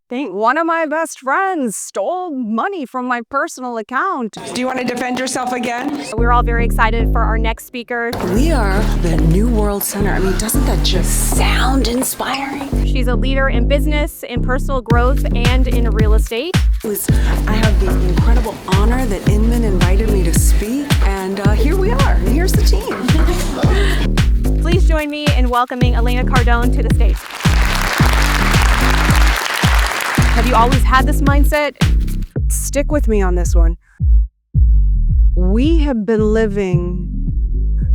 think one of my best friends stole money from my personal account. Do you want to defend yourself again? We're all very excited for our next speaker. We are the New World Center. I mean, doesn't that just sound inspiring? She's a leader in business, in personal growth, and in real estate. I have the incredible honor that Inman invited me to speak, and here we are. Here's the team. Please join me in welcoming Elena Cardone to the stage. Have you always had this mindset? Stick with me on this one. We have been living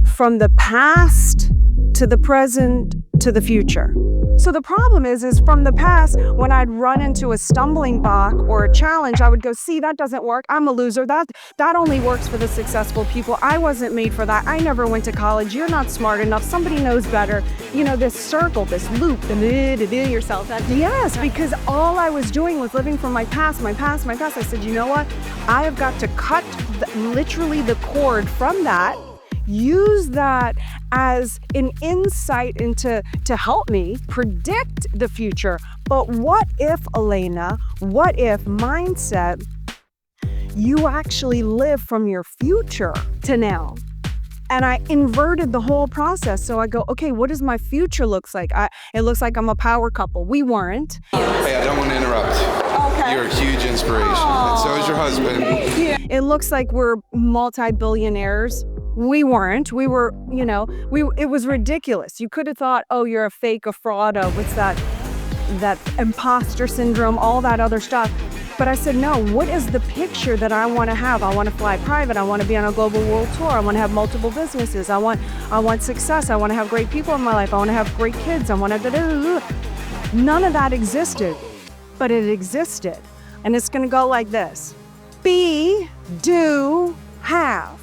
from the past to the present to the future. So the problem is from the past, when I'd run into a stumbling block or a challenge, I would go, see, that doesn't work. I'm a loser. That only works for the successful people. I wasn't made for that. I never went to college. You're not smart enough. Somebody knows better. You know, this circle, this loop, yourself. Yes, because all I was doing was living from my past. I said, you know what? I have got to cut literally the cord from that. Use that as an insight to help me predict the future. But what if, Elena, what if mindset, you actually live from your future to now? And I inverted the whole process. So I go, okay, what does my future looks like? It looks like I'm a power couple. We weren't. Hey, I don't want to interrupt. Okay. You're a huge inspiration. And so is your husband. It looks like we're multi-billionaires. We weren't. We were, it was ridiculous. You could have thought, oh, you're a fake, a fraud, what's that imposter syndrome, all that other stuff. But I said, no, what is the picture that I want to have? I want to fly private. I want to be on a global world tour. I want to have multiple businesses. I want success. I want to have great people in my life. I want to have great kids. None of that existed, but it existed. And it's going to go like this. Be, do, have.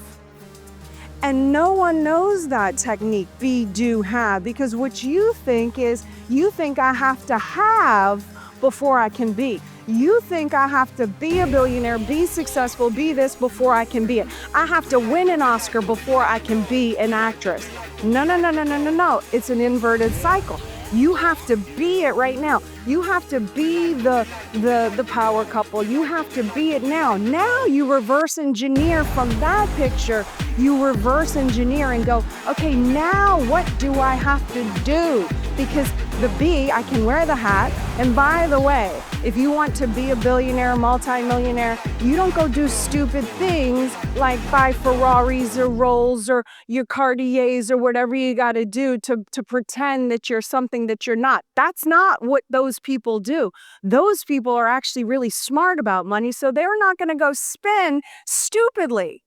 And no one knows that technique, be, do, have, because what you think I have to have before I can be. You think I have to be a billionaire, be successful, be this before I can be it. I have to win an Oscar before I can be an actress. No. It's an inverted cycle. You have to be it right now. You have to be the power couple. You have to be it now. Now you reverse engineer from that picture. You reverse engineer and go, okay, now what do I have to do? Because the B, I can wear the hat. And by the way, if you want to be a billionaire, multi-millionaire, you don't go do stupid things like buy Ferraris or Rolls or your Cartiers or whatever you got to do to pretend that you're something that you're not. That's not what those people do. Those people are actually really smart about money, so they're not going to go spend stupidly.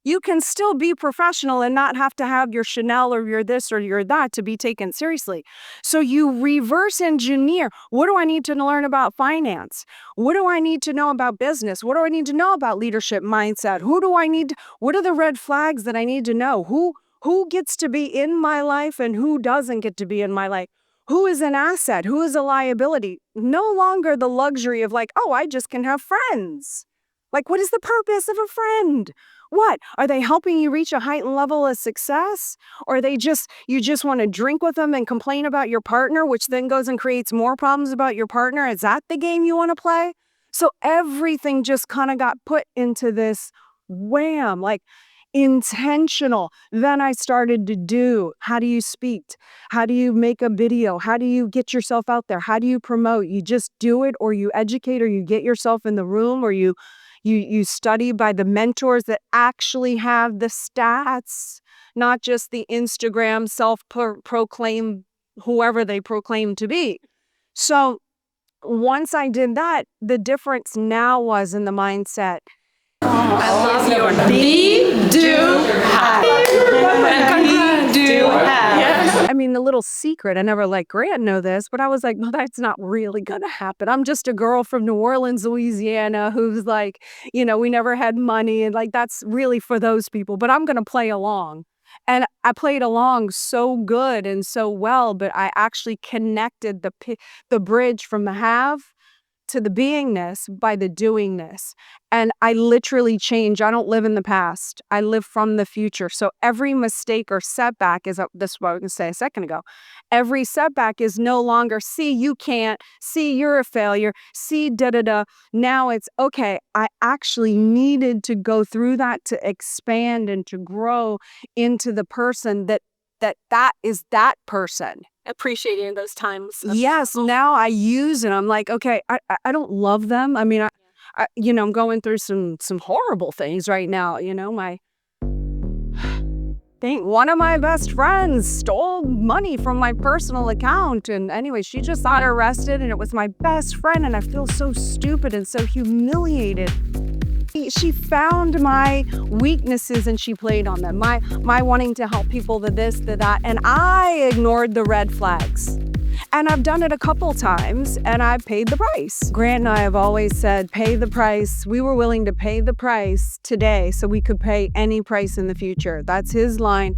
You can still be professional and not have to have your Chanel or your this or your that to be taken seriously. So you reverse engineer. What do I need to learn about finance? What do I need to know about business? What do I need to know about leadership mindset? What are the red flags that I need to know? Who gets to be in my life and who doesn't get to be in my life? Who is an asset? Who is a liability? No longer the luxury of like, oh, I just can have friends. Like, what is the purpose of a friend? What? Are they helping you reach a heightened level of success? Or you just want to drink with them and complain about your partner, which then goes and creates more problems about your partner? Is that the game you want to play? So everything just kind of got put into this wham, like intentional. Then I started to do, how do you speak? How do you make a video? How do you get yourself out there? How do you promote? You just do it, or you educate, or you get yourself in the room, or you study by the mentors that actually have the stats, not just the Instagram self-proclaim, whoever they proclaim to be. So once I did that, the difference now was in the mindset. I love your be, do, have. Be, do, have. Yes. I mean, the little secret, I never let Grant know this, but I was like, no, that's not really going to happen. I'm just a girl from New Orleans, Louisiana, who's like, we never had money. And like, that's really for those people, but I'm going to play along. And I played along so good and so well, but I actually connected the bridge from the have to the beingness by the doingness. And I literally change. I don't live in the past. I live from the future. So every mistake or setback this is what I was going to say a second ago. Every setback is no longer, see, you can't, see, you're a failure, see, da-da-da. Now it's, okay, I actually needed to go through that to expand and to grow into the person that is that person. Appreciating those times. Yes, now I use it. I'm like, okay, I don't love them. I mean, I'm going through some horrible things right now. One of my best friends stole money from my personal account. And anyway, she just got arrested, and it was my best friend. And I feel so stupid and so humiliated. She found my weaknesses and she played on them. My wanting to help people, the this, the that, and I ignored the red flags. And I've done it a couple times, and I paid the price. Grant and I have always said, pay the price. We were willing to pay the price today so we could pay any price in the future. That's his line.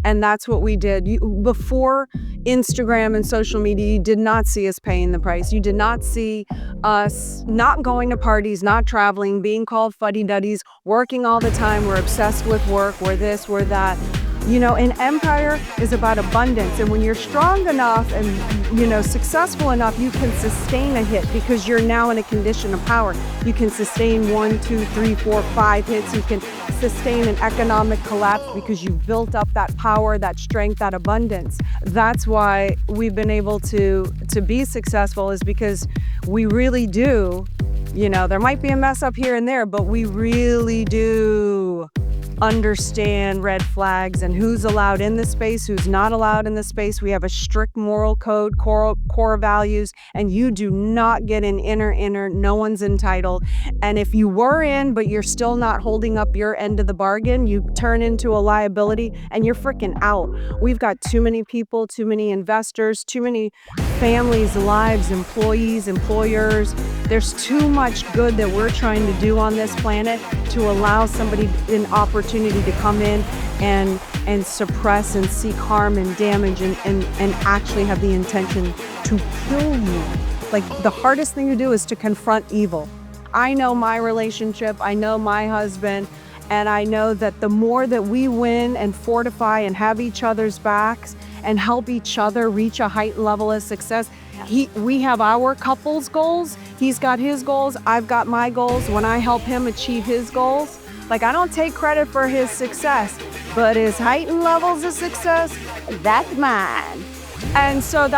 And that's what we did. Before Instagram and social media, you did not see us paying the price. You did not see us not going to parties, not traveling, being called fuddy-duddies, working all the time. We're obsessed with work. We're this, we're that. An empire is about abundance. And when you're strong enough and, successful enough, you can sustain a hit because you're now in a condition of power. You can sustain 1, 2, 3, 4, 5 hits. You can sustain an economic collapse because you've built up that power, that strength, that abundance. That's why we've been able to be successful, is because we really do, there might be a mess up here and there, but we really do understand red flags and who's allowed in the space, who's not allowed in the space. We have a strict moral code, core values, and you do not get an inner. No one's entitled. And if you were in, but you're still not holding up your end of the bargain, you turn into a liability and you're freaking out. We've got too many people, too many investors, too many families, lives, employees, employers. There's too much good that we're trying to do on this planet to allow somebody an opportunity to come in and suppress and seek harm and damage and actually have the intention to kill you. Like, the hardest thing to do is to confront evil. I know my relationship, I know my husband, and I know that the more that we win and fortify and have each other's backs and help each other reach a heightened level of success, we have our couple's goals, he's got his goals, I've got my goals. When I help him achieve his goals, I don't take credit for his success, but his heightened levels of success, that's mine. And so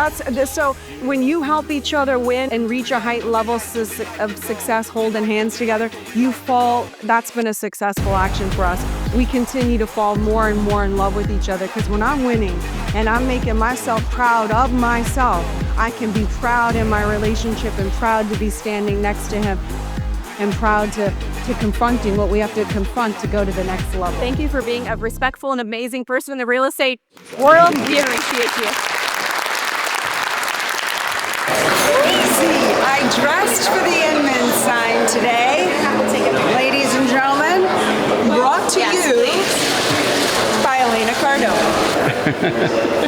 so when you help each other win and reach a heightened level of success, holding hands together, you fall. That's been a successful action for us. We continue to fall more and more in love with each other, because when I'm winning and I'm making myself proud of myself, I can be proud in my relationship and proud to be standing next to him and proud to confronting what we have to confront to go to the next level. Thank you for being a respectful and amazing person in the real estate world. We appreciate you. Easy. I dressed for the Inman sign today. Ladies and gentlemen, brought to you by Elena Cardone.